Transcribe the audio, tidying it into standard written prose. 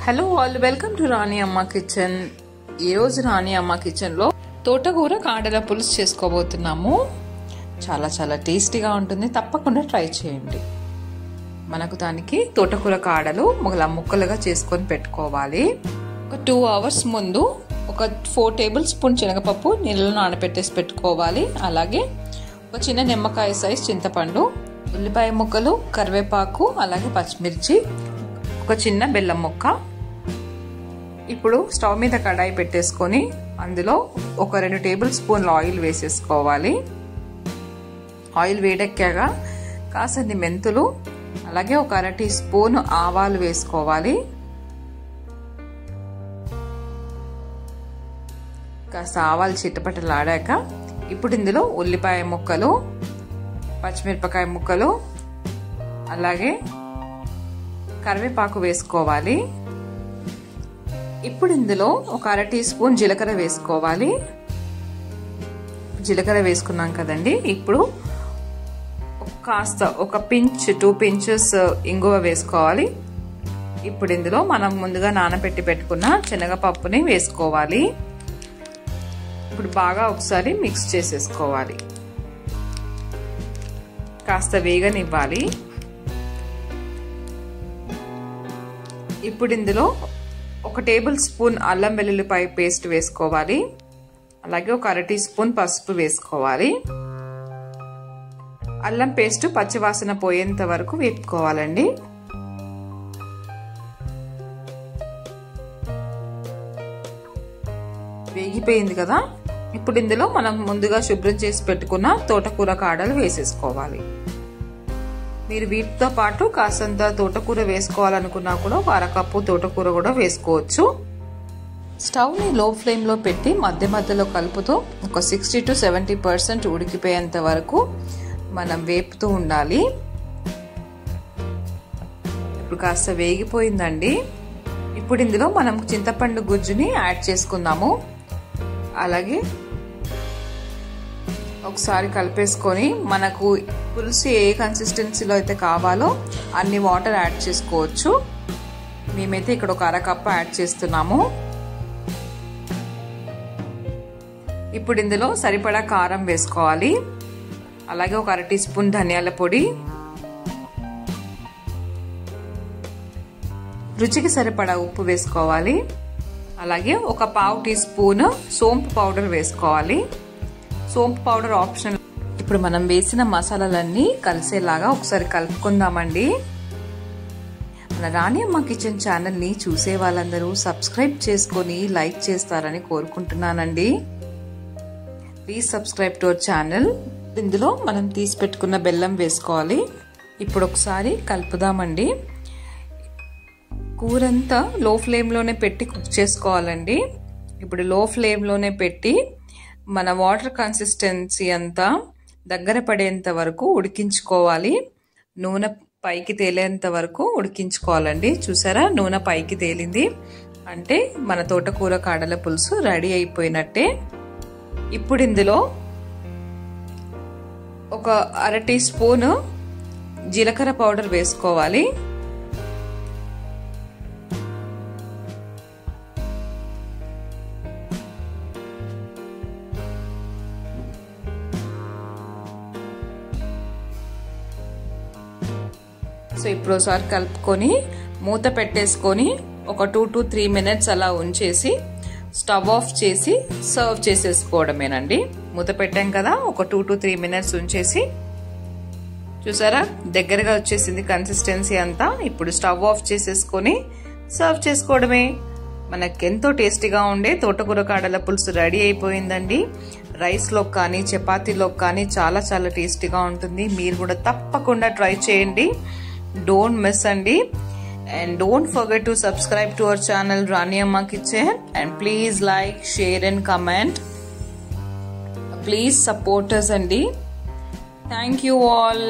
Hello all, welcome to రాణి అమ్మ kitchen. ఈరోజు రాణి అమ్మ కిచెన్లో తోటకూర కాడల పులుసు చేసుకోబోతున్నాము. చాలా చాలా టేస్టీగా ఉంటుంది, తప్పకుండా ట్రై చేయండి. మనకు దానికి తోటకూర కాడలు ముక్కలుగా చేసుకొని పెట్టుకోవాలి. ఒక 2 hours ముందు ఒక 4 tablespoons శనగపప్పు నీళ్ళలో నానబెట్టేసి పెట్టుకోవాలి. అలాగే ఒక చిన్న నిమ్మకాయ సైజ్ చింతపండు, ఉల్లిపాయ ముక్కలు, కరివేపాకు, అలాగే పచ్చిమిర్చి, ఒక చిన్న బెల్లం ముక్క. ఇప్పుడు స్టవ్ మీద కడాయి పెట్టేసుకొని అందులో ఒక 2 tablespoons ఆయిల్ వేసేసుకోవాలి. ఆయిల్ వేడెక్కాక కాసన్ని మెంతులు, అలాగే ఒక 1/2 teaspoon ఆవాలు వేసుకోవాలి. కాస్త ఆవాలు చిట్టపట్టలాడాక ఇప్పుడు ఇందులో ఉల్లిపాయ ముక్కలు, పచ్చిమిరపకాయ ముక్కలు, అలాగే కరివేపాకు వేసుకోవాలి. ఇప్పుడు ఇందులో ఒక 1/2 teaspoon జీలకర్ర వేసుకోవాలి. జీలకర్ర వేసుకున్నాం కదండి. ఇప్పుడు కాస్త ఒక 2 pinches ఇంగువ వేసుకోవాలి. ఇప్పుడు ఇందులో మనం ముందుగా నానబెట్టి పెట్టుకున్న శనగపప్పుని వేసుకోవాలి. ఇప్పుడు బాగా ఒకసారి మిక్స్ చేసేసుకోవాలి. కాస్త వేగనివ్వాలి. ఇప్పుడు ఇందులో ఒక tablespoon అల్లం వెల్లుల్లిపాయ పేస్ట్ వేసుకోవాలి. అలాగే ఒక 1/2 teaspoon పసుపు వేసుకోవాలి. అల్లం పేస్ట్ పచ్చివాసన పోయేంత వరకు వేపుకోవాలండి. వేగిపోయింది కదా. ఇప్పుడు ఇందులో మనం ముందుగా శుభ్రం చేసి పెట్టుకున్న తోటకూర కాడలు వేసేసుకోవాలి. మీరు వీటితో పాటు కాసంత తోటకూర వేసుకోవాలనుకున్నా కూడా 1/2 cup తోటకూర కూడా వేసుకోవచ్చు. స్టవ్ ని లో ఫ్లేమ్ లో పెట్టి మధ్య మధ్యలో కలుపుతూ ఒక 60 to 70% ఉడికిపోయేంత వరకు మనం వేపుతూ ఉండాలి. ఇప్పుడు కాస్త వేగిపోయిందండి. ఇప్పుడు ఇందులో మనం చింతపండు గుజ్జుని యాడ్ చేసుకుందాము. అలాగే ఒకసారి కలిపేసుకొని మనకు పులుసు ఏ కన్సిస్టెన్సీలో అయితే కావాలో అన్ని వాటర్ యాడ్ చేసుకోవచ్చు. మేమైతే ఇక్కడ ఒక 1/2 cup యాడ్ చేస్తున్నాము. ఇప్పుడు ఇందులో సరిపడా కారం వేసుకోవాలి. అలాగే ఒక 1/2 teaspoon ధనియాల పొడి, రుచికి సరిపడా ఉప్పు వేసుకోవాలి. అలాగే ఒక 1/2 teaspoon సోంపు పౌడర్ వేసుకోవాలి. సోంపు పౌడర్ ఆప్షనల్. ఇప్పుడు మనం వేసిన మసాలాలన్నీ కలిసేలాగా ఒకసారి కలుపుకుందామండి. మన రాణి అమ్మ కిచెన్ ఛానల్ని చూసే వాళ్ళందరూ సబ్స్క్రైబ్ చేసుకొని లైక్ చేస్తారని కోరుకుంటున్నానండి. Please subscribe to our channel. ఇందులో మనం తీసి పెట్టుకున్న బెల్లం వేసుకోవాలి. ఇప్పుడు ఒకసారి కలుపుదామండి. కూరంతా లో ఫ్లేమ్లోనే పెట్టి కుక్ చేసుకోవాలండి. ఇప్పుడు లో ఫ్లేమ్లోనే పెట్టి మన వాటర్ కన్సిస్టెన్సీ అంతా దగ్గర పడేంత వరకు ఉడికించుకోవాలి. నూనె పైకి తేలేంత వరకు ఉడికించుకోవాలండి. చూసారా, నూనె పైకి తేలింది అంటే మన తోటకూర కాడల పులుసు రెడీ అయిపోయినట్టే. ఇప్పుడు ఇందులో ఒక 1/2 teaspoon జీలకర్ర పౌడర్ వేసుకోవాలి. సో ఇప్పుడు ఒకసారి కలుపుకొని మూత పెట్టేసుకొని ఒక 2 to 3 minutes అలా ఉంచేసి స్టవ్ ఆఫ్ చేసి సర్వ్ చేసేసుకోవడమేనండి. మూత పెట్టాం కదా, ఒక 2 to 3 minutes ఉంచేసి చూసారా దగ్గరగా వచ్చేసింది కన్సిస్టెన్సీ అంతా. ఇప్పుడు స్టవ్ ఆఫ్ చేసేసుకొని సర్వ్ చేసుకోవడమే. మనకెంతో టేస్టీగా ఉండే తోటకూర కాడల పులుసు రెడీ అయిపోయిందండి. రైస్లో కానీ చపాతీలో కానీ చాలా చాలా టేస్టీగా ఉంటుంది. మీరు కూడా తప్పకుండా ట్రై చేయండి. Don't miss అండి. And don't forget to subscribe to our channel Rani Amma Kitchen, and please like, share and comment. Please support us అండి. Thank you all.